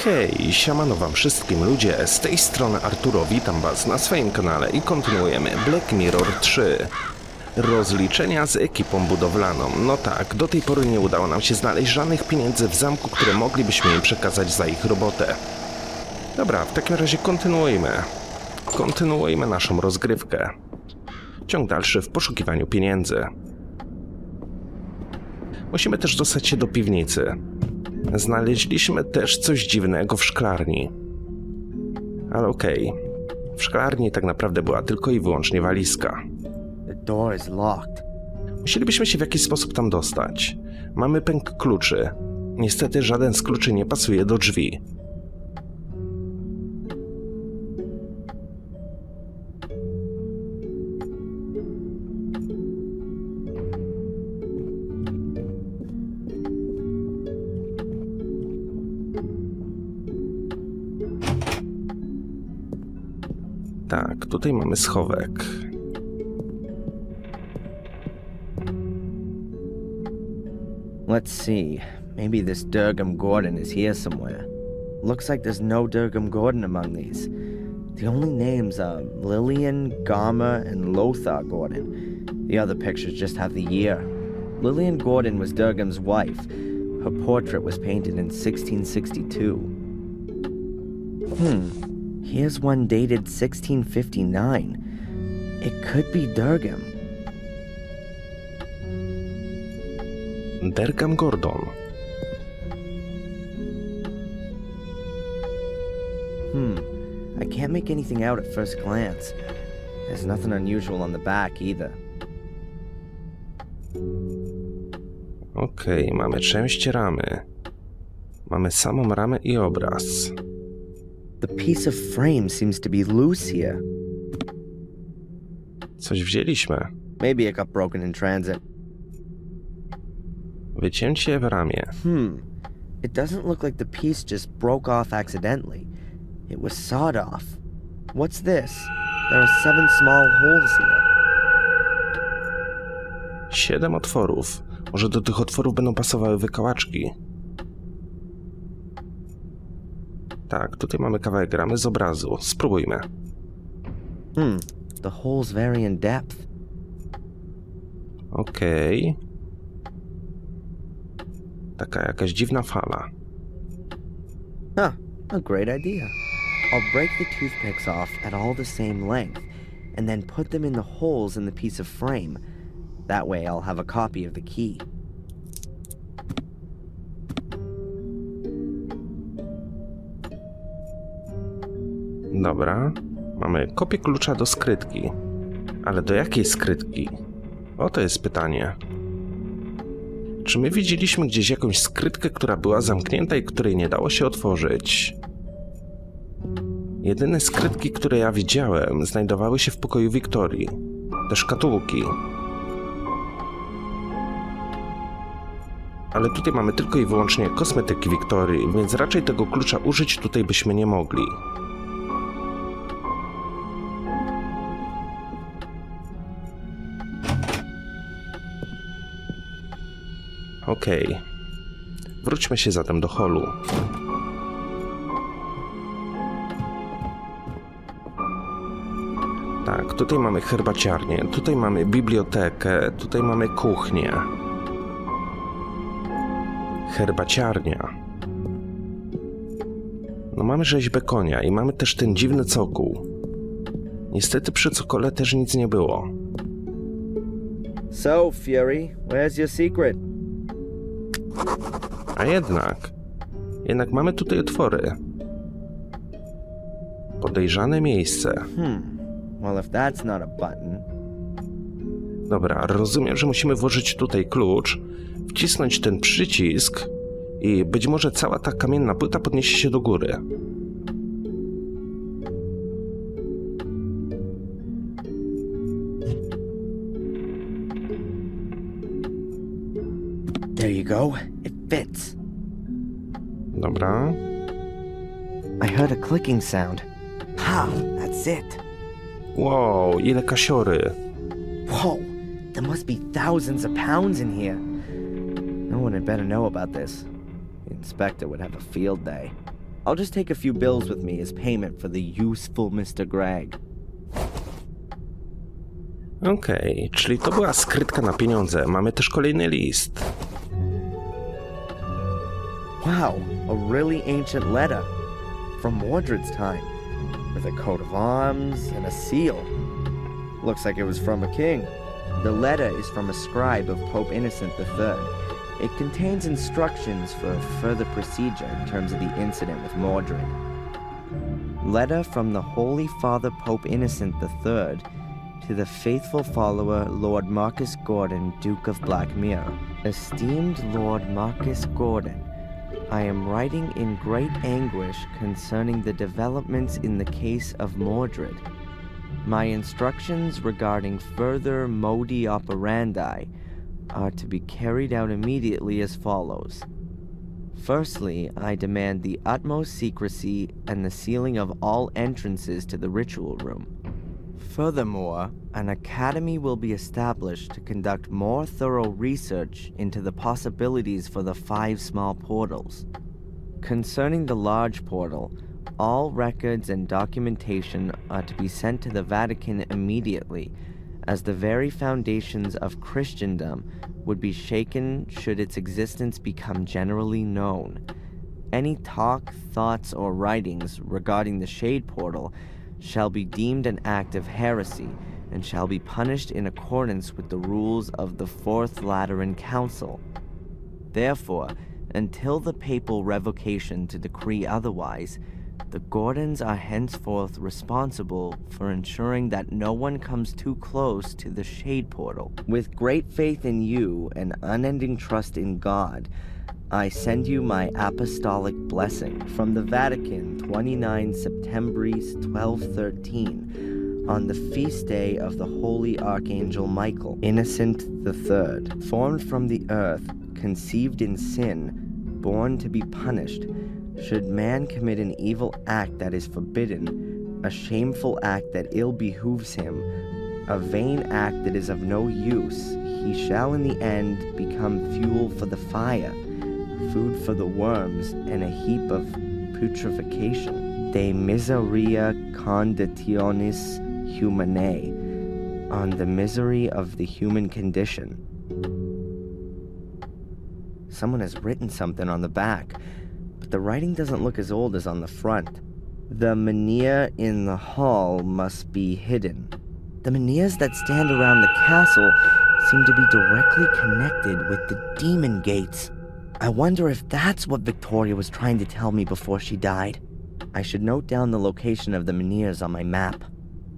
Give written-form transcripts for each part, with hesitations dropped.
Hej, siemano wam wszystkim ludzie, z tej strony Arturo, witam was na swoim kanale i kontynuujemy Black Mirror 3. Rozliczenia z ekipą budowlaną. No tak, do tej pory nie udało nam się znaleźć żadnych pieniędzy w zamku, które moglibyśmy im przekazać za ich robotę. Dobra, w takim razie kontynuujmy naszą rozgrywkę. Ciąg dalszy w poszukiwaniu pieniędzy. Musimy też dostać się do piwnicy. Znaleźliśmy też coś dziwnego w szklarni. Ale okej. W szklarni tak naprawdę była tylko i wyłącznie walizka. The door is locked. Musielibyśmy się w jakiś sposób tam dostać. Mamy pęk kluczy. Niestety żaden z kluczy nie pasuje do drzwi. Tak, tutaj mamy schowek. Let's see. Maybe this Durgam Gordon is here somewhere. Looks like there's no Durgam Gordon among these. The only names are Lillian, Garma, and Lothar Gordon. The other pictures just have the year. Lillian Gordon was Durgam's wife. Her portrait was painted in 1662. Here's one dated 1659. It could be Durgam. Durgam Gordon. I can't make anything out at first glance. There's nothing unusual on the back either. Okej, mamy część ramy. Mamy samą ramę i obraz. The piece of frame seems to be loose here. Coś wzięliśmy. Maybe it got broken in transit. Wycięcie w ramię. It doesn't look like the piece just broke off accidentally. It was sawed off. What's this? There are 7 small holes here. 7 otworów. Może do tych otworów będą pasowały wykałaczki. Tak, tutaj mamy kawałek ramy z obrazu. Spróbujmy. The holes vary in depth. Okej. Taka jakaś dziwna fala. A great idea. I'll break the toothpicks off at all the same length, and then put them in the holes in the piece of frame. That way I'll have a copy of the key. Dobra. Mamy kopię klucza do skrytki. Ale do jakiej skrytki? Oto jest pytanie. Czy my widzieliśmy gdzieś jakąś skrytkę, która była zamknięta i której nie dało się otworzyć? Jedyne skrytki, które ja widziałem, znajdowały się w pokoju Wiktorii. Te szkatułki. Ale tutaj mamy tylko i wyłącznie kosmetyki Wiktorii, więc raczej tego klucza użyć tutaj byśmy nie mogli. Okej. Wróćmy się zatem do holu. Tak, tutaj mamy herbaciarnię, tutaj mamy bibliotekę, tutaj mamy kuchnię. Herbaciarnia. No mamy rzeźbę konia i mamy też ten dziwny cokół. Niestety przy cokole też nic nie było. So, Fury, where's your secret? A jednak mamy tutaj otwory. Podejrzane miejsce. Well, if that's not a button. Dobra, rozumiem, że musimy włożyć tutaj klucz, wcisnąć ten przycisk i być może cała ta kamienna płyta podniesie się do góry. There you go. It fits. Dobra. I heard a clicking sound. Ha! That's it. Wow, ile kasiory. Whoa! There must be thousands of pounds in here. No one had better know about this. The inspector would have a field day. I'll just take a few bills with me as payment for the useful Mr. Gregg. Okej, czyli to była skrytka na pieniądze. Mamy też kolejny list. Wow, a really ancient letter. From Mordred's time. With a coat of arms and a seal. Looks like it was from a king. The letter is from a scribe of Pope Innocent III. It contains instructions for further procedure in terms of the incident with Mordred. Letter from the Holy Father Pope Innocent III to the faithful follower Lord Marcus Gordon, Duke of Blackmere. Esteemed Lord Marcus Gordon, I am writing in great anguish concerning the developments in the case of Mordred. My instructions regarding further modi operandi are to be carried out immediately as follows. Firstly, I demand the utmost secrecy and the sealing of all entrances to the ritual room. Furthermore, an academy will be established to conduct more thorough research into the possibilities for the 5 small portals. Concerning the large portal, all records and documentation are to be sent to the Vatican immediately, as the very foundations of Christendom would be shaken should its existence become generally known. Any talk, thoughts, or writings regarding the Shade Portal shall be deemed an act of heresy and shall be punished in accordance with the rules of the Fourth Lateran Council. Therefore, until the papal revocation to decree otherwise, the Gordons are henceforth responsible for ensuring that no one comes too close to the Shade Portal. With great faith in you and unending trust in God, I send you my apostolic blessing from the Vatican 29 Septembris 1213 on the feast day of the Holy Archangel Michael, Innocent III, formed from the earth, conceived in sin, born to be punished. Should man commit an evil act that is forbidden, a shameful act that ill behooves him, a vain act that is of no use, he shall in the end become fuel for the fire, food for the worms, and a heap of putrefaction. De miseria conditionis humanae, on the misery of the human condition. Someone has written something on the back, but the writing doesn't look as old as on the front. The menhir in the hall must be hidden. The menhirs that stand around the castle seem to be directly connected with the demon gates. I wonder if that's what Victoria was trying to tell me before she died. I should note down the location of the menhirs on my map.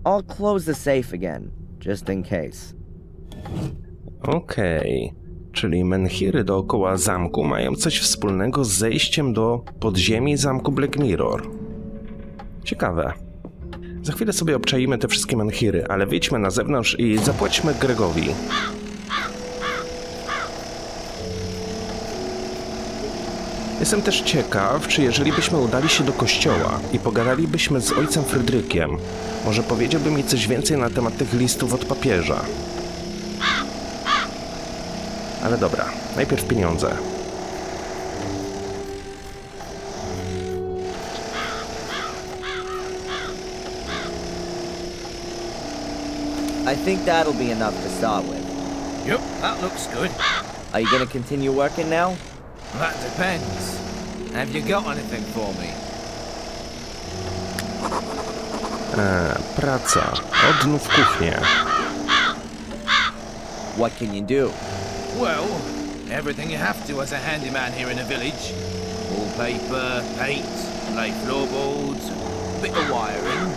I'll close the safe again, just in case. Okej. Czyli menhiry dookoła zamku mają coś wspólnego z zejściem do podziemi zamku Black Mirror. Ciekawe. Za chwilę sobie obczaimy te wszystkie menhiry, ale wyjdźmy na zewnątrz i zapłaćmy Gregowi. Jestem też ciekaw, czy jeżeli byśmy udali się do kościoła i pogadalibyśmy z ojcem Frydrykiem, może powiedziałby mi coś więcej na temat tych listów od papieża. Ale dobra, najpierw pieniądze. I think that'll be enough to start with. Yep, that looks good. Are you gonna continue working now? That depends. Have you got anything for me? Praca. Odnów kuchnię. What can you do? Well, everything you have to as a handyman here in the village. Wallpaper, paint, lay floorboards, bit of wiring.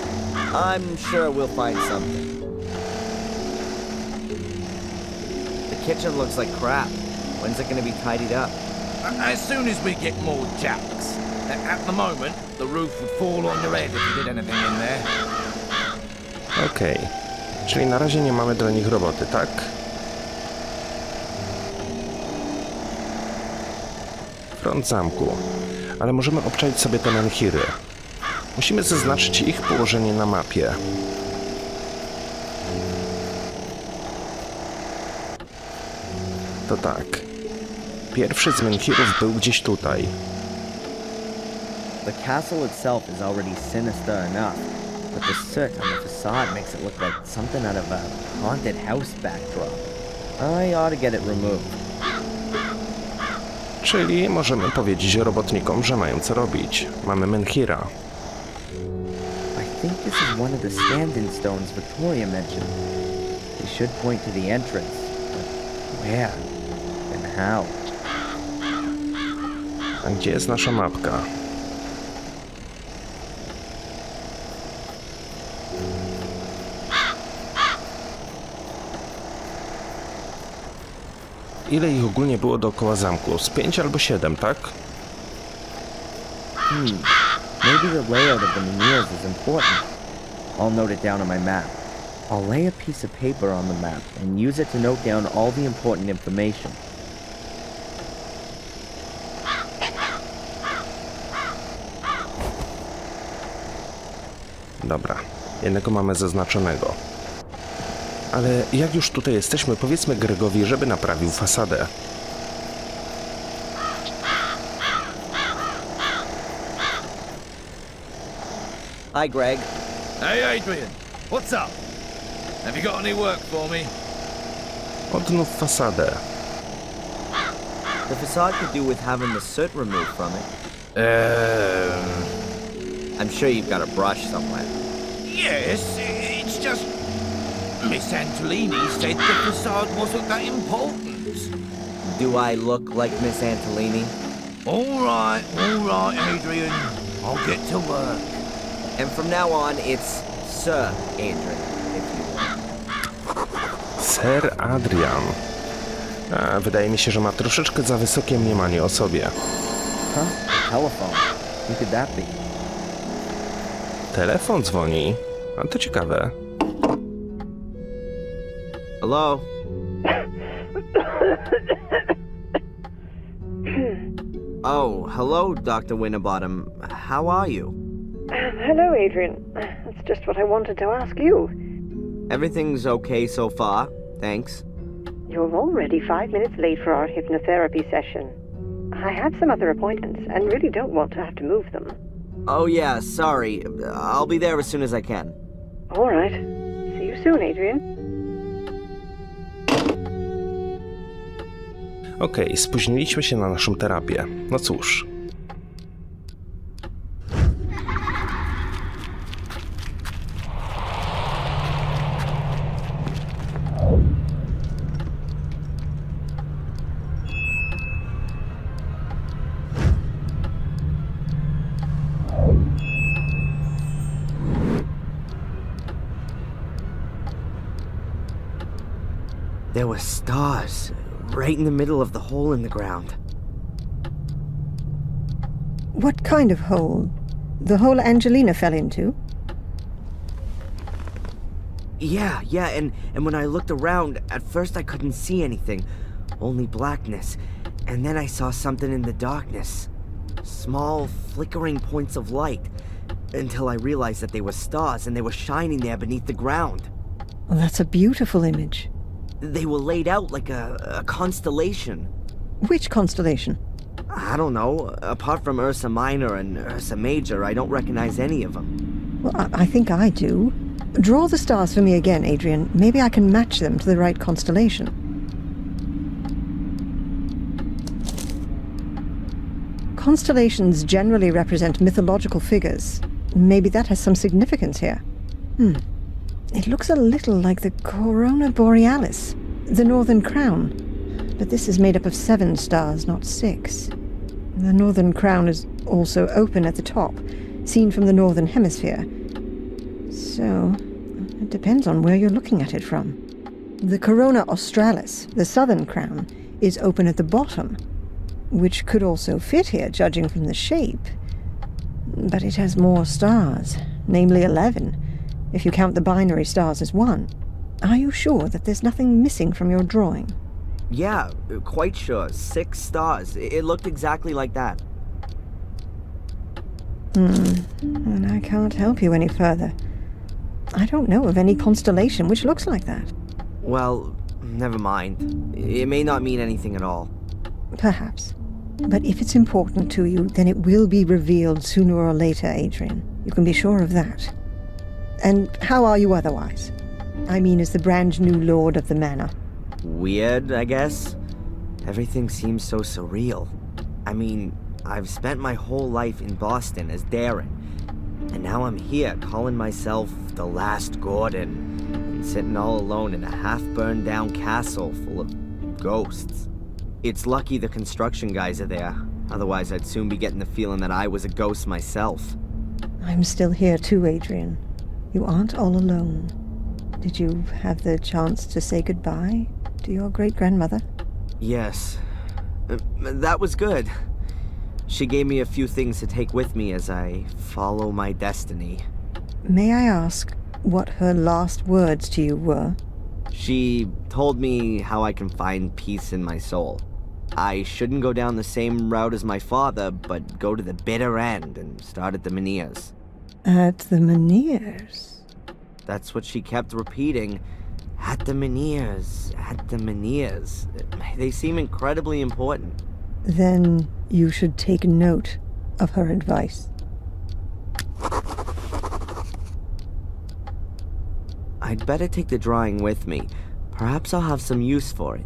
I'm sure we'll find something. The kitchen looks like crap. When's it gonna be tidied up? As soon as we get more jacks. At the moment, the roof would fall on your head if you did anything in there. Okej. Czyli na razie nie mamy dla nich roboty, tak? Front zamku. Ale możemy obczaić sobie te menhiry. Musimy zaznaczyć ich położenie na mapie. To tak. Pierwszy z menhirów był gdzieś tutaj. The castle itself is already sinister enough, but the soot on the facade makes it look like something out of a haunted house backdrop. I ought to get it removed. Czyli możemy powiedzieć robotnikom, że mają co robić. Mamy Menhira. I think this is one of the stand-in stones Victoria mentioned. They should point to the entrance, but where and how? A gdzie jest nasza mapka? Ile ich ogólnie było dookoła zamku? Z 5 albo 7, tak? Maybe the layout of the menhirs is important. I'll note it down on my map. I'll lay a piece of paper on the map and use it to note down all the important information. Dobra, jednego mamy zaznaczonego. Ale jak już tutaj jesteśmy, powiedzmy Gregowi, żeby naprawił fasadę. Hi, Greg. Hey, Adrian. What's up? Have you got any work for me? Odnów fasadę. The facade could do with having the soot removed from it. I'm sure you've got a brush somewhere. Yes, it's just... Miss Antolini said the facade wasn't that important. Do I look like Miss Antolini? All right, Adrian. I'll get to work. And from now on, it's Sir Adrian, if you will. Sir Adrian. Wydaje mi się, że ma troszeczkę za wysokie mniemanie o sobie. Huh? A telephone. Who could that be? Telefon dzwoni. A to ciekawe. Hello? Oh, hello, Dr. Winterbottom. How are you? Hello, Adrian. That's just what I wanted to ask you. Everything's okay so far, thanks. You're already 5 minutes late for our hypnotherapy session. I have some other appointments and really don't want to have to move them. Oh yeah, sorry. I'll be there as soon as I can. All right. See you soon, Adrian. Okej, spóźniliśmy się na naszą terapię. No cóż. There were stars right in the middle of the hole in the ground. What kind of hole? The hole Angelina fell into? Yeah, and when I looked around, at first I couldn't see anything, only blackness. And then I saw something in the darkness. Small, flickering points of light. Until I realized that they were stars and they were shining there beneath the ground. Well, that's a beautiful image. They were laid out like a constellation. Which constellation? I don't know. Apart from Ursa Minor and Ursa Major, I don't recognize any of them. Well, I think I do. Draw the stars for me again, Adrian. Maybe I can match them to the right constellation. Constellations generally represent mythological figures. Maybe that has some significance here. It looks a little like the Corona Borealis, the Northern Crown. But this is made up of 7 stars, not 6. The Northern Crown is also open at the top, seen from the Northern Hemisphere. So, it depends on where you're looking at it from. The Corona Australis, the Southern Crown, is open at the bottom, which could also fit here, judging from the shape. But it has more stars, namely 11, if you count the binary stars as 1. Are you sure that there's nothing missing from your drawing? Yeah, quite sure. 6 stars. It looked exactly like that. And I can't help you any further. I don't know of any constellation which looks like that. Well, never mind. It may not mean anything at all. Perhaps. But if it's important to you, then it will be revealed sooner or later, Adrian. You can be sure of that. And how are you otherwise? I mean, as the brand new lord of the manor. Weird, I guess. Everything seems so surreal. I mean, I've spent my whole life in Boston as Darren, and now I'm here calling myself the last Gordon, and sitting all alone in a half-burned down castle full of ghosts. It's lucky the construction guys are there, otherwise I'd soon be getting the feeling that I was a ghost myself. I'm still here too, Adrian. You aren't all alone. Did you have the chance to say goodbye to your great-grandmother? Yes, that was good. She gave me a few things to take with me as I follow my destiny. May I ask what her last words to you were? She told me how I can find peace in my soul. I shouldn't go down the same route as my father, but go to the bitter end and start at the Menhirs. At the Menhirs? That's what she kept repeating. At the Menhirs, at the Menhirs. They seem incredibly important. Then you should take note of her advice. I'd better take the drawing with me. Perhaps I'll have some use for it.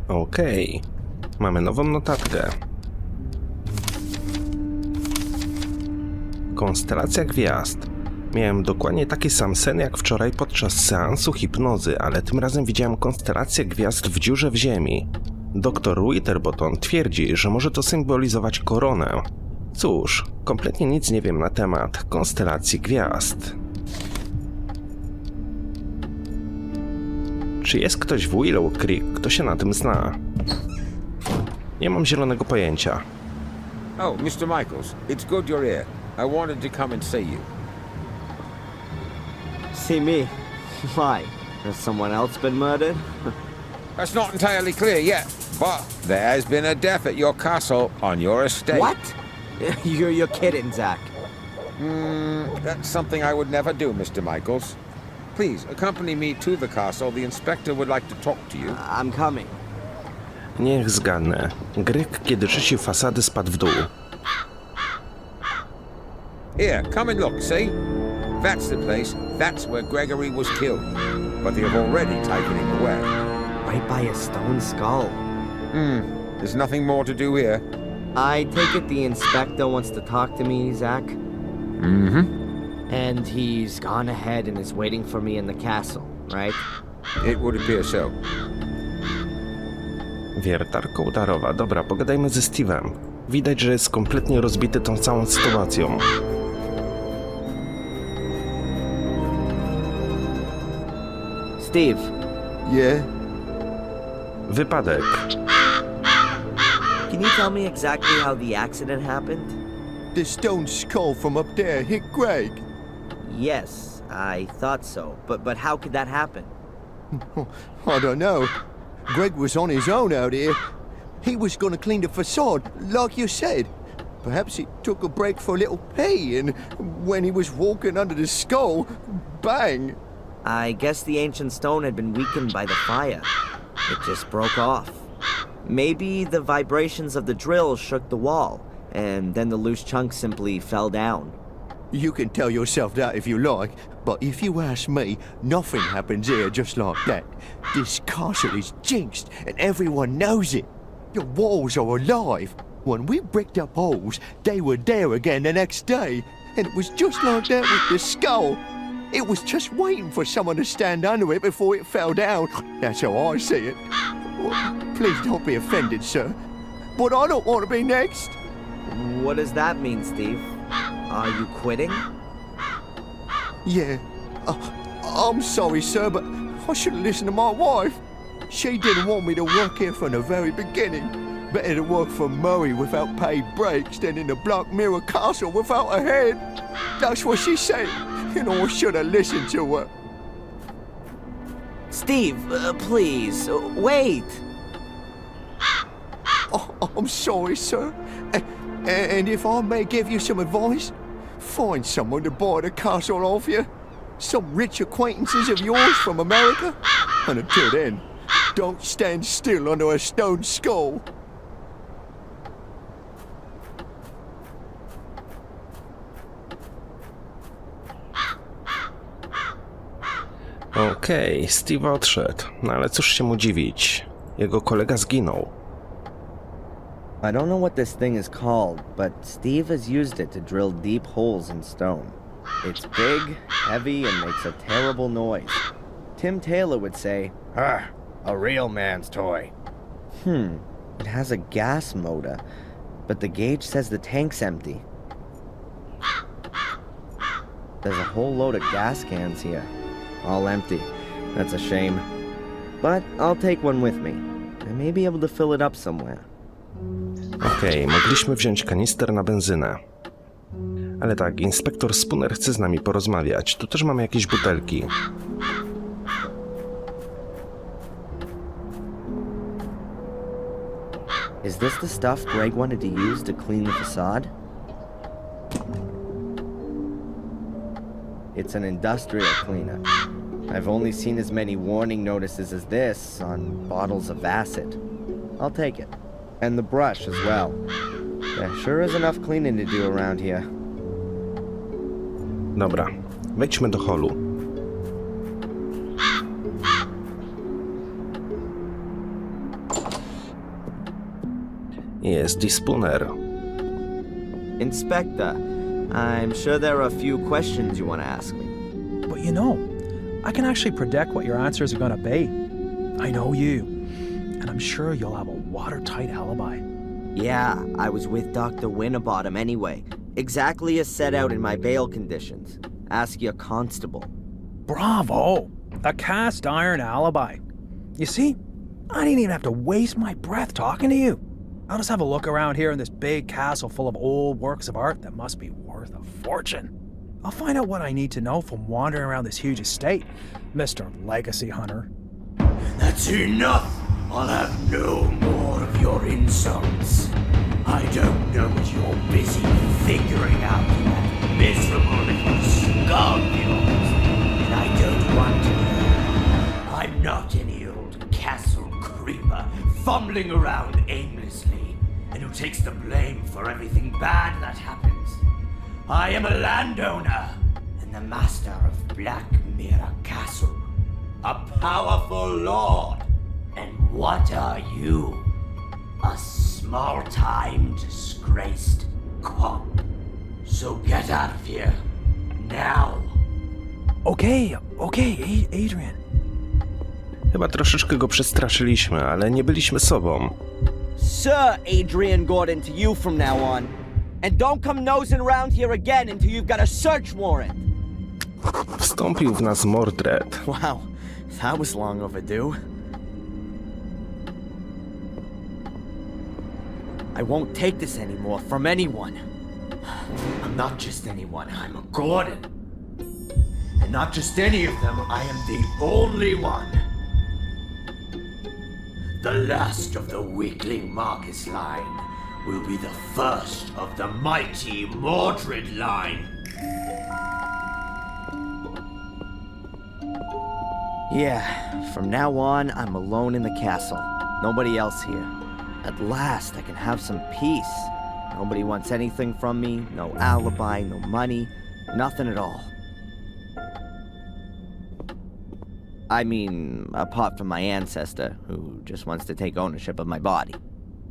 Okej. Mamy nową notatkę. Konstelacja gwiazd. Miałem dokładnie taki sam sen jak wczoraj podczas seansu hipnozy, ale tym razem widziałem konstelację gwiazd w dziurze w ziemi. Doktor Winterbottom twierdzi, że może to symbolizować koronę. Cóż, kompletnie nic nie wiem na temat konstelacji gwiazd. Czy jest ktoś w Willow Creek, kto się na tym zna? Nie mam zielonego pojęcia. Oh, Mr. Michaels, it's good you're here. I wanted to come and see you. See me? Why? Has someone else been murdered? That's not entirely clear yet, but there has been a death at your castle on your estate. What? You're kidding, Zach. That's something I would never do, Mr. Michaels. Please, accompany me to the castle. The inspector would like to talk to you. I'm coming. Niech zgadnę. Grek, kiedy czyści fasady, spadł w dół. Here, come and look, see? That's the place. That's where Gregory was killed. But they have already taken him away. Right by a stone skull. There's nothing more to do here. I take it the inspector wants to talk to me, Zach? And he's gone ahead and is waiting for me in the castle, right? It would appear so. Wiertarka udarowa. Dobra, pogadajmy ze Steve'em. Widać, że jest kompletnie rozbity tą całą sytuacją. Steve. Yeah? Wypadek. Can you tell me exactly how the accident happened? The stone skull from up there hit Greg. Yes, I thought so. But how could that happen? I don't know. Greg was on his own out here. He was gonna clean the facade, like you said. Perhaps he took a break for a little pee, and when he was walking under the skull, bang! I guess the ancient stone had been weakened by the fire. It just broke off. Maybe the vibrations of the drill shook the wall, and then the loose chunk simply fell down. You can tell yourself that if you like, but if you ask me, nothing happens here just like that. This castle is jinxed, and everyone knows it. The walls are alive. When we bricked up holes, they were there again the next day, and it was just like that with the skull. It was just waiting for someone to stand under it before it fell down. That's how I see it. Please don't be offended, sir, but I don't want to be next. What does that mean, Steve? Are you quitting? Yeah, I'm sorry, sir, but I should have listened to my wife. She didn't want me to work here from the very beginning. Better to work for Murray without paid breaks than in the Black Mirror Castle without a head. That's what she said, and I should have listened to her. Steve, please, wait! Oh, I'm sorry, sir. And if I may give you some advice, find someone to buy the castle off you. Some rich acquaintances of yours from America. And until then, don't stand still under a stone skull. Okej, Steve odszedł, no ale cóż się mu dziwić. Jego kolega zginął. I don't know what this thing is called, but Steve has used it to drill deep holes in stone. It's big, heavy, and makes a terrible noise. Tim Taylor would say, a real man's toy. It has a gas motor, but the gauge says the tank's empty. There's a whole load of gas cans here, all empty. That's a shame. But I'll take one with me. I may be able to fill it up somewhere. Okej, mogliśmy wziąć kanister na benzynę. Ale tak, inspektor Spooner chce z nami porozmawiać. Tu też mamy jakieś butelki. Is this the stuff Greg wanted to use to clean the facade? It's an industrial cleaner. I've only seen as many warning notices as this on bottles of acid. I'll take it. And the brush as well. There sure is enough cleaning to do around here. Dobra, wejdźmy do holu. Jest i Spooner. Inspector, I'm sure there are a few questions you want to ask me. But you know, I can actually predict what your answers are going to be. I know you, and I'm sure you'll have a watertight alibi. Yeah, I was with Dr. Winterbottom anyway. Exactly as set out in my bail conditions. Ask your constable. Bravo! A cast iron alibi. You see, I didn't even have to waste my breath talking to you. I'll just have a look around here in this big castle full of old works of art that must be worth a fortune. I'll find out what I need to know from wandering around this huge estate, Mr. Legacy Hunter. That's enough! I'll have no more of your insults. I don't know what you're busy figuring out in that miserable little skull of yours, and I don't want to know. I'm not any old castle creeper fumbling around aimlessly and who takes the blame for everything bad that happens. I am a landowner and the master of Black Mirror Castle, a powerful lord. And what are you? A small-time, disgraced cop. So get out of here, now. Okay, Adrian. Chyba troszeczkę go przestraszyliśmy, ale nie byliśmy sobą. Sir Adrian Gordon to you from now on. And don't come nosing around here again until you've got a search warrant. Wstąpił w nas Mordercze. Wow, that was long overdue. I won't take this anymore from anyone. I'm not just anyone, I'm a Gordon. And not just any of them, I am the only one. The last of the weakling Marcus line will be the first of the mighty Mordred line. Yeah, from now on, I'm alone in the castle. Nobody else here. At last, I can have some peace. Nobody wants anything from me, no alibi, no money, nothing at all. I mean, apart from my ancestor, who just wants to take ownership of my body.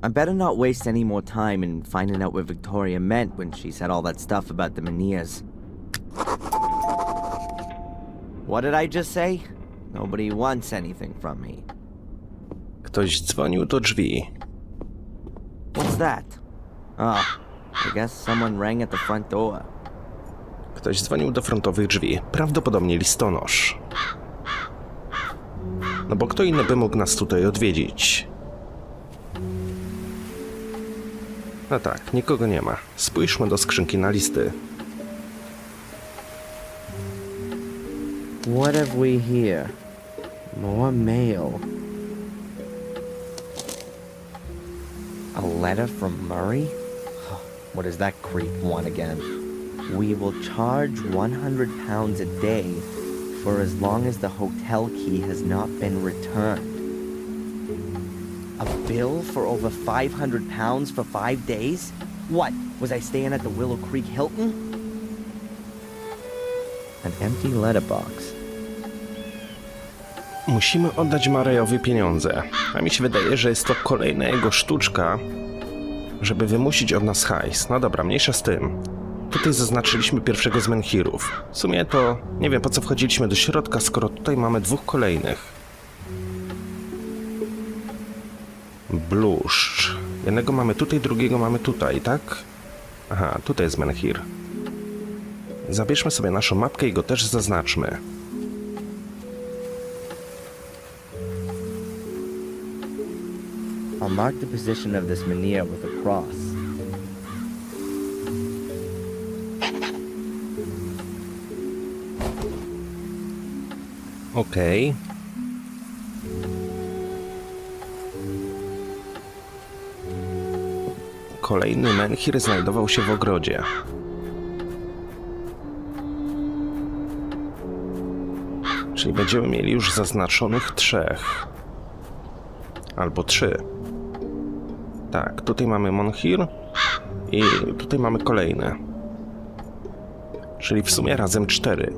I better not waste any more time in finding out what Victoria meant when she said all that stuff about the Menhirs. What did I just say? Nobody wants anything from me. Ktoś dzwonił do drzwi. What's that? Oh, I guess someone rang at the front door. Ktoś dzwonił do frontowych drzwi. Prawdopodobnie listonosz. No bo kto inny by mógł nas tutaj odwiedzić? No tak, nikogo nie ma. Spójrzmy do skrzynki na listy. What have we here? More mail. A letter from Murray? What does that creep want again? We will charge £100 a day for as long as the hotel key has not been returned. A bill for over £500 for 5 days? What, was I staying at the Willow Creek Hilton? An empty letterbox. Musimy oddać Marejowi pieniądze. A mi się wydaje, że jest to kolejna jego sztuczka, żeby wymusić od nas hajs. No dobra, mniejsza z tym. Tutaj zaznaczyliśmy pierwszego z Menhirów. W sumie to nie wiem, po co wchodziliśmy do środka, skoro tutaj mamy dwóch kolejnych. Bluszcz. Jednego mamy tutaj, drugiego mamy tutaj, tak? Aha, tutaj jest Menhir. Zabierzmy sobie naszą mapkę i go też zaznaczmy. I'll mark the position of this menhir with a cross. Okej. Kolejny menhir znajdował się w ogrodzie. Czyli będziemy mieli już zaznaczonych 3. Albo 3. Tak, tutaj mamy menhir i tutaj mamy kolejny. Czyli w sumie razem 4.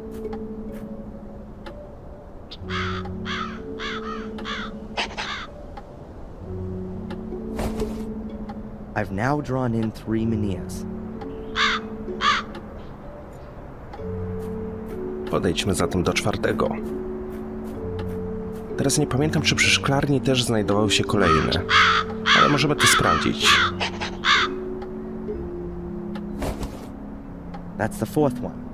I've now drawn in 3 menhirs. Podejdźmy zatem do 4. Teraz nie pamiętam, czy przy szklarni też znajdował się kolejny. Ale możemy to sprawdzić. That's the 4th one.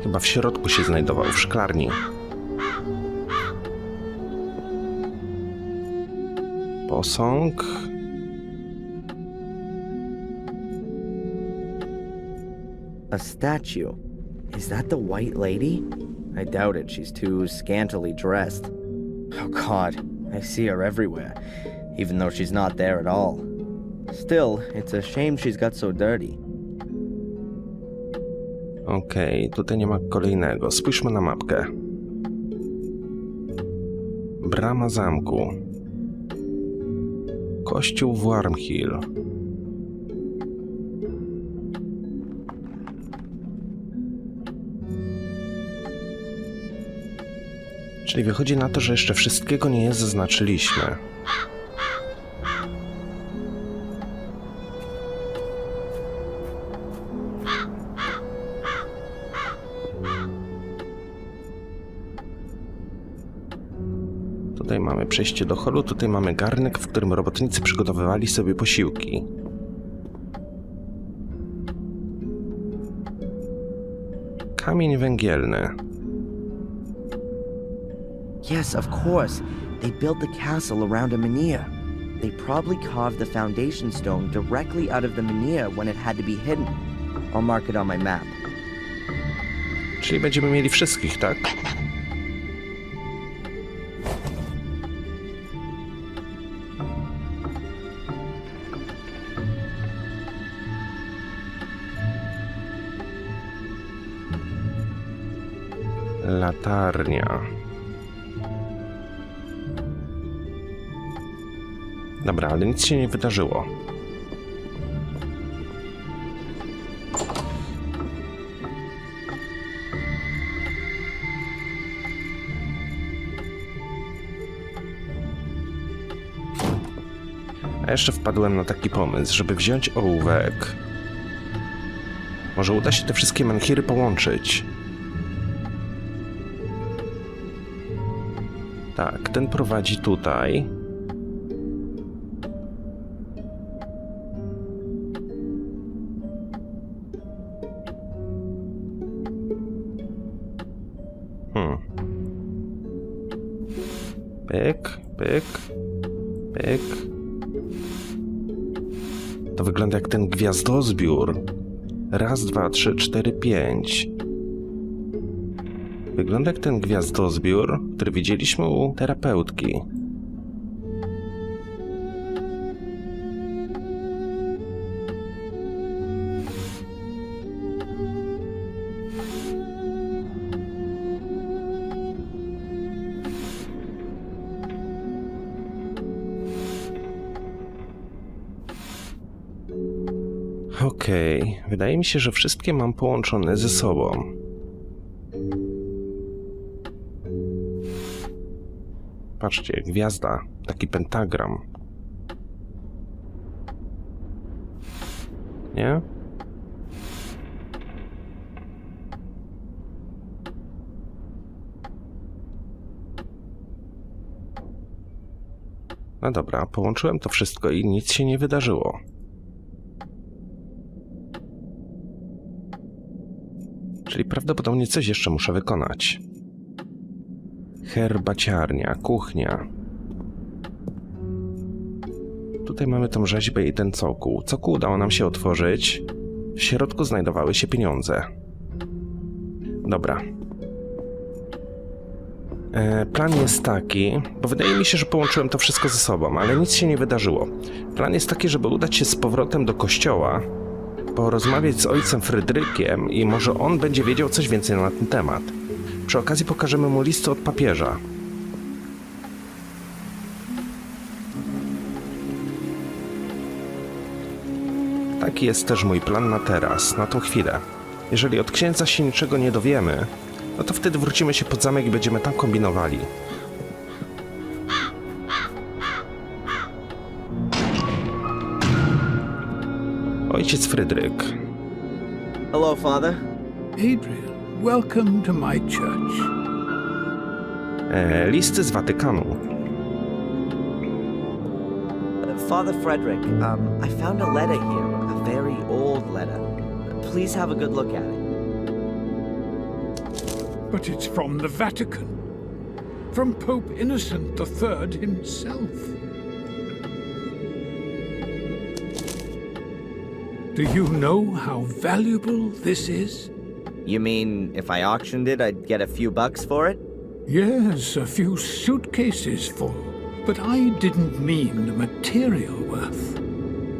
Chyba w środku się znajdował, w szklarni. Posąg. A statue. Is that the white lady? I doubt it. She's too scantily dressed. Oh God, I see her everywhere, even though she's not there at all. Still, it's a shame she's got so dirty. Okej, tutaj nie ma kolejnego. Spójrzmy na mapkę. Brama zamku. Kościół w Wormhill. Czyli wychodzi na to, że jeszcze wszystkiego nie zaznaczyliśmy. Tutaj mamy przejście do holu, tutaj mamy garnek, w którym robotnicy przygotowywali sobie posiłki. Kamień węgielny. Yes, of course. They built the castle around a menhir. They probably carved the foundation stone directly out of the menhir when it had to be hidden. I'll mark it on my map. Czyli będziemy mieli wszystkich, tak? Latarnia. Dobra, ale nic się nie wydarzyło. A jeszcze wpadłem na taki pomysł, żeby wziąć ołówek. Może uda się te wszystkie menhiry połączyć. Tak, ten prowadzi tutaj. Pyk, pyk, pyk. To wygląda jak ten gwiazdozbiór. 1, 2, 3, 4, 5. Wygląda jak ten gwiazdozbiór, który widzieliśmy u terapeutki. Okej, wydaje mi się, że wszystkie mam połączone ze sobą. Patrzcie, gwiazda, taki pentagram. Nie? No dobra, połączyłem to wszystko i nic się nie wydarzyło. Czyli prawdopodobnie coś jeszcze muszę wykonać. Herbaciarnia, kuchnia. Tutaj mamy tą rzeźbę i ten cokół. Cokół udało nam się otworzyć. W środku znajdowały się pieniądze. Dobra. Plan jest taki, bo wydaje mi się, że połączyłem to wszystko ze sobą, ale nic się nie wydarzyło. Plan jest taki, żeby udać się z powrotem do kościoła, porozmawiać z ojcem Fryderykiem i może on będzie wiedział coś więcej na ten temat. Przy okazji pokażemy mu listy od papieża. Taki jest też mój plan na teraz, na tą chwilę. Jeżeli od księdza się niczego nie dowiemy, no to wtedy wrócimy się pod zamek i będziemy tam kombinowali. Ojciec Fryderyk. Hello, Father. Adrian, welcome to my church. Listy z Watykanu. Father Frederick, I found a letter here, a very old letter. Please have a good look at it. But it's from the Vatican. From Pope Innocent III himself. Do you know how valuable this is? You mean if I auctioned it, I'd get a few bucks for it? Yes, a few suitcases full. But I didn't mean the material worth.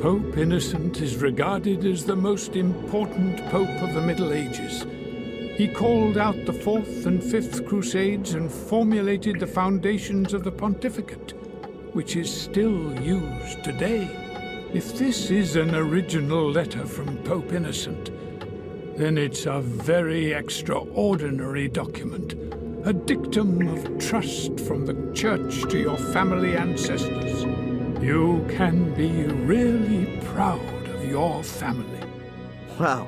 Pope Innocent is regarded as the most important pope of the Middle Ages. He called out the Fourth and Fifth Crusades and formulated the foundations of the pontificate, which is still used today. If this is an original letter from Pope Innocent, then it's a very extraordinary document. A dictum of trust from the Church to your family ancestors. You can be really proud of your family. Wow,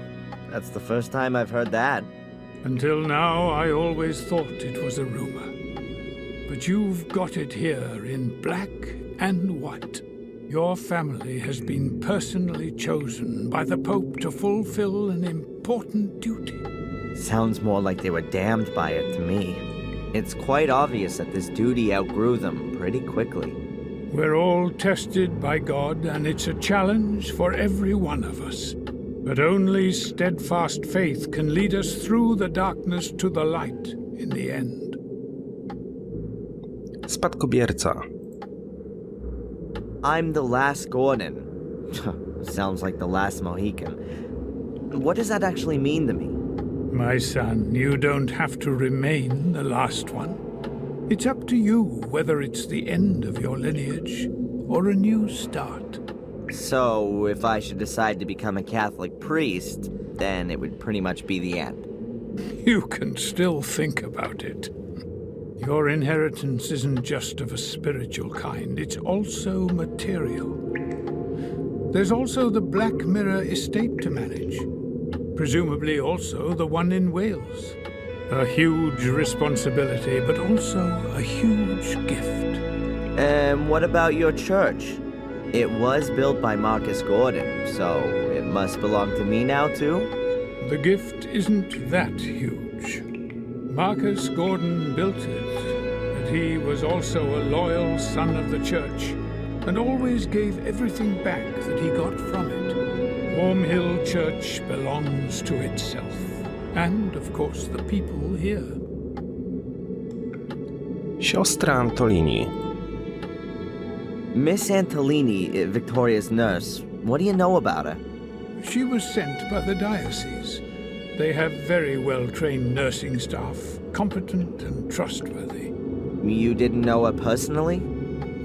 that's the first time I've heard that. Until now, I always thought it was a rumor. But you've got it here in black and white. Your family has been personally chosen by the Pope to fulfill an important duty. Sounds more like they were damned by it to me. It's quite obvious that this duty outgrew them pretty quickly. We're all tested by God, and it's a challenge for every one of us. But only steadfast faith can lead us through the darkness to the light in the end. Spadkobierca. I'm the last Gordon. Sounds like the last Mohican. What does that actually mean to me? My son, you don't have to remain the last one. It's up to you whether it's the end of your lineage or a new start. So, if I should decide to become a Catholic priest, then it would pretty much be the end. You can still think about it. Your inheritance isn't just of a spiritual kind, it's also material. There's also the Black Mirror estate to manage. Presumably also the one in Wales. A huge responsibility, but also a huge gift. And what about your church? It was built by Marcus Gordon, so it must belong to me now too? The gift isn't that huge. Marcus Gordon built it, but he was also a loyal son of the church, and always gave everything back that he got from it. Warm Hill Church belongs to itself, and of course the people here. Siostra Antolini. Miss Antolini, Victoria's nurse, what do you know about her? She was sent by the diocese. They have very well-trained nursing staff, competent and trustworthy. You didn't know her personally?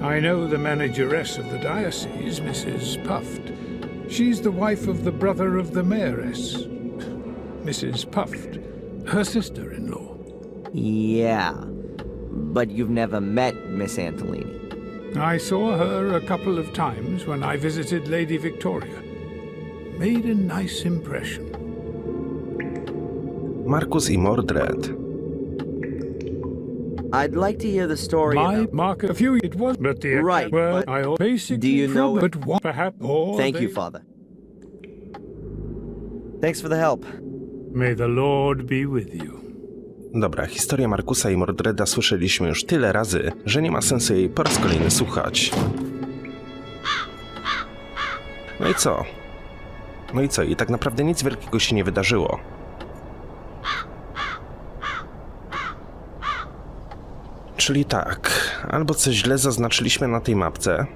I know the manageress of the diocese, Mrs. Puft. She's the wife of the brother of the mayoress, Mrs. Puft, her sister-in-law. Yeah, but you've never met Miss Antolini. I saw her a couple of times when I visited Lady Victoria. Made a nice impression. Markus i Mordred. I'd like to hear the story My about... market, a few it was, but the Right, well, but I basically do you know but what perhaps or Thank you, they- Father. Thanks for the help. May the Lord be with you. Dobra, historię Markusa i Mordreda słyszeliśmy już tyle razy, że nie ma sensu jej po raz kolejny słuchać. No i co? No i co? I tak naprawdę nic wielkiego się nie wydarzyło. Czyli tak, albo coś źle zaznaczyliśmy na tej mapce,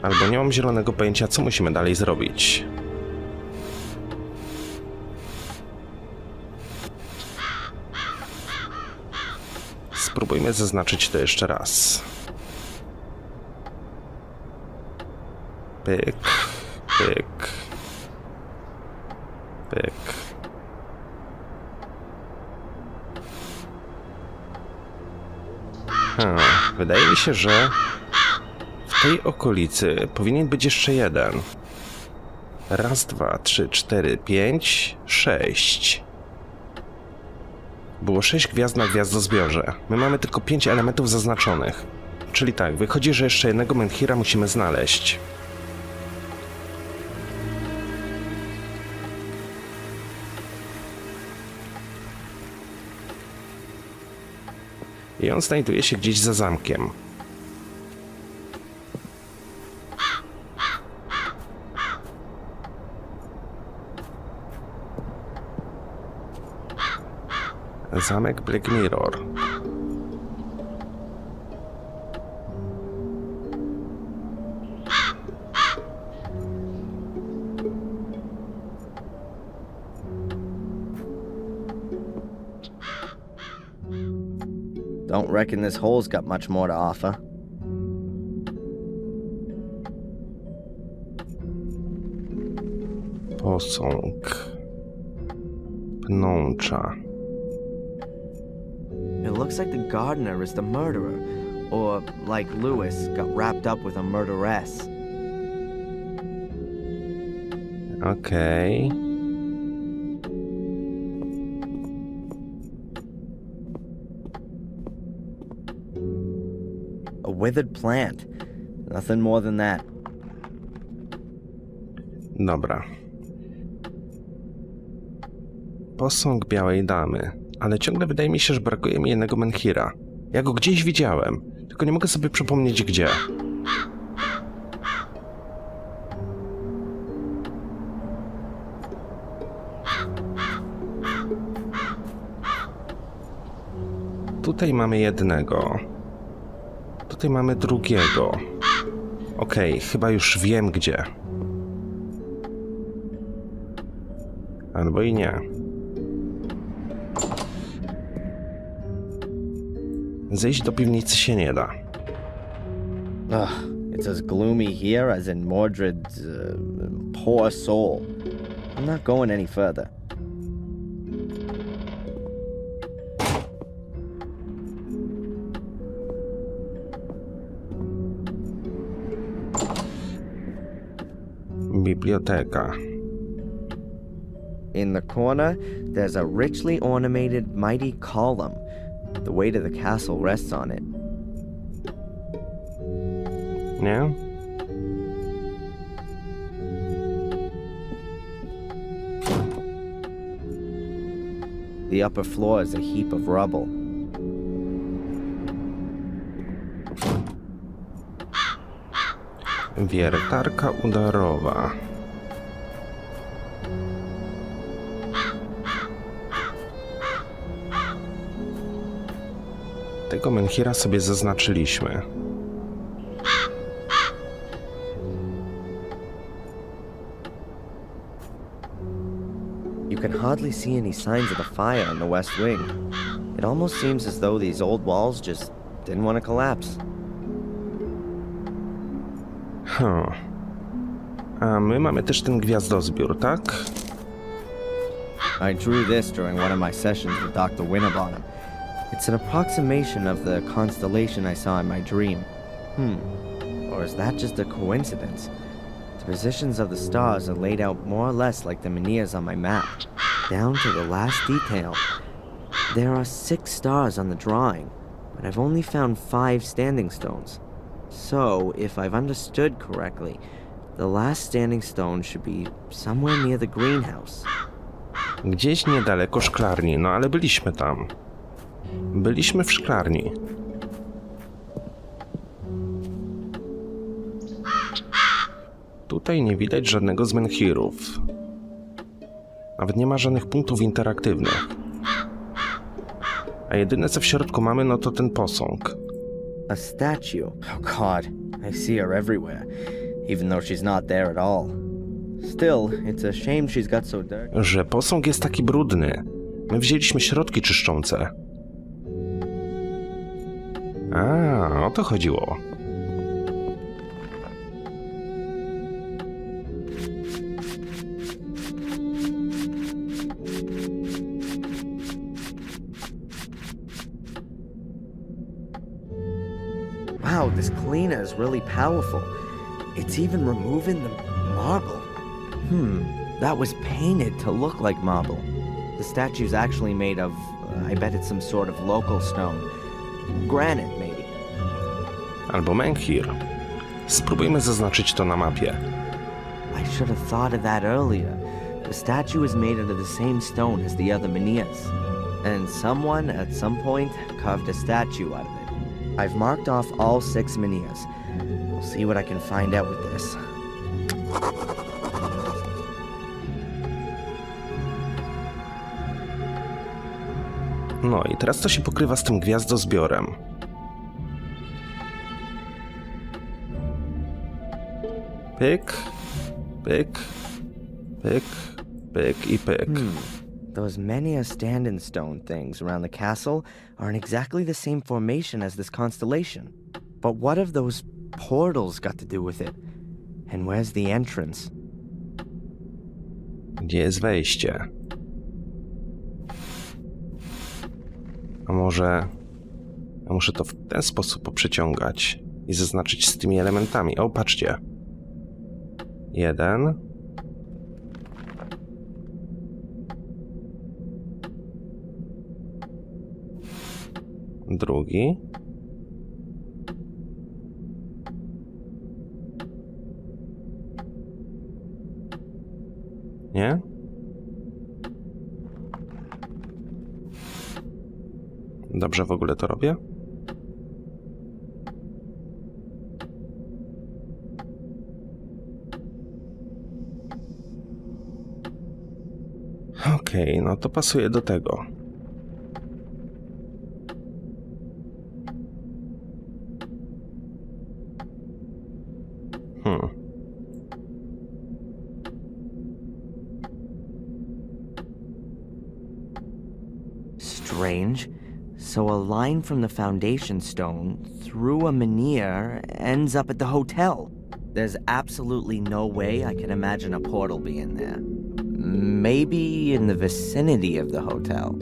albo nie mam zielonego pojęcia, co musimy dalej zrobić. Spróbujmy zaznaczyć to jeszcze raz. Pyk, pyk, pyk. Wydaje mi się, że w tej okolicy powinien być jeszcze jeden. Raz, dwa, trzy, cztery, pięć, sześć. Było 6 gwiazd na gwiazdozbiorze. My mamy tylko 5 elementów zaznaczonych. Czyli tak, wychodzi, że jeszcze jednego Menhira musimy znaleźć. I on znajduje się gdzieś za zamkiem. Zamek Black Mirror. Don't reckon this hole's got much more to offer. Posąg. Pnącza. It looks like the gardener is the murderer, or, like Lewis, got wrapped up with a murderess. Okej. A withered plant. Nothing more than that. Dobra. Posąg Białej Damy. Ale ciągle wydaje mi się, że brakuje mi jednego Menhira. Ja go gdzieś widziałem, tylko nie mogę sobie przypomnieć gdzie. Tutaj mamy jednego. Tutaj mamy drugiego. Okej, chyba już wiem gdzie. Albo i nie. Zejść do piwnicy się nie da. Ugh, it's as gloomy here as in Mordred's poor soul. I'm not going any further. Biblioteka. In the corner, there's a richly ornamented mighty column. The weight of the castle rests on it. Nie? The upper floor is a heap of rubble. Wiertarka udarowa. Tego Menhira sobie zaznaczyliśmy. You can hardly see any signs of the fire in the west wing. It almost seems as though these old walls just didn't want to collapse. A my mamy też ten gwiazdozbiór, tak? I drew this during one of my sessions with Dr. Winterbottom. It's an approximation of the constellation I saw in my dream. Or is that just a coincidence? The positions of the stars are laid out more or less like the Menhirs on my map, down to the last detail. There are 6 stars on the drawing, but I've only found 5 standing stones. So, if I've understood correctly, the last standing stone should be somewhere near the greenhouse. Gdzieś niedaleko szklarni, no ale byliśmy tam. Byliśmy w szklarni. Tutaj nie widać żadnego z menhirów. Nawet nie ma żadnych punktów interaktywnych. A jedyne co w środku mamy, no to ten posąg. A statue. Oh god, I see her everywhere, even though she's not there at all. Still, it's a shame she's got so dirty. Że posąg jest taki brudny. My wzięliśmy środki czyszczące. A, o to chodziło. Wow, this cleaner is really powerful. It's even removing the marble. That was painted to look like marble. The statue's actually made of, I bet it's some sort of local stone. Granite, maybe. Albo menhir. Spróbujmy zaznaczyć to na mapie. I should have thought of that earlier. The statue is made out of the same stone as the other Menhirs. And someone, at some point, carved a statue out of it. I've marked off all 6 Menhirs. We'll see what I can find out with this. No i teraz to się pokrywa z tym gwiazdozbiorem. Pyk, pyk, pyk, pyk i pyk. Those Menhir standing stone things around the castle are in exactly the same formation as this constellation. But what have those portals got to do with it? And where's the entrance? Gdzie jest wejście? A może... Ja muszę to w ten sposób poprzeciągać i zaznaczyć z tymi elementami. O, patrzcie. 1. Drugi. Nie? Dobrze w ogóle to robię? Okej, no to pasuje do tego. Strange. So a line from the foundation stone through a Menhir ends up at the hotel. There's absolutely no way I can imagine a portal being there. Maybe in the vicinity of the hotel.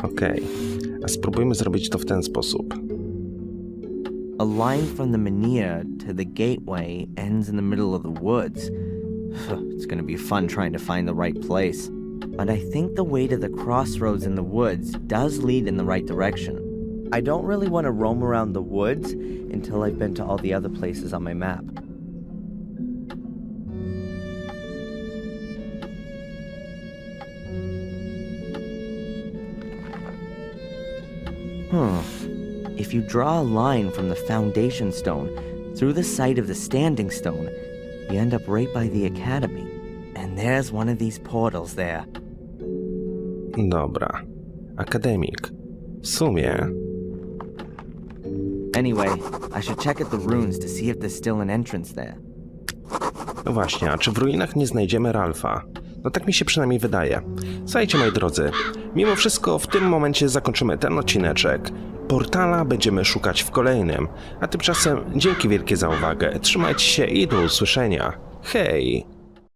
Okej, a spróbujmy zrobić to w ten sposób. A line from the Menhir to the gateway ends in the middle of the woods. It's gonna be fun trying to find the right place. But I think the way to the crossroads in the woods does lead in the right direction. I don't really want to roam around the woods until I've been to all the other places on my map. If you draw a line from the foundation stone through the site of the standing stone, you end up right by the academy. And there's one of these portals there. Dobra. Akademik. W sumie... Anyway, I should check at the ruins to see if there's still an entrance there. No właśnie, a czy w ruinach nie znajdziemy Ralfa? No tak mi się przynajmniej wydaje. Słuchajcie, moi drodzy, mimo wszystko w tym momencie zakończymy ten odcineczek. Portala będziemy szukać w kolejnym. A tymczasem dzięki wielkie za uwagę. Trzymajcie się i do usłyszenia. Hej,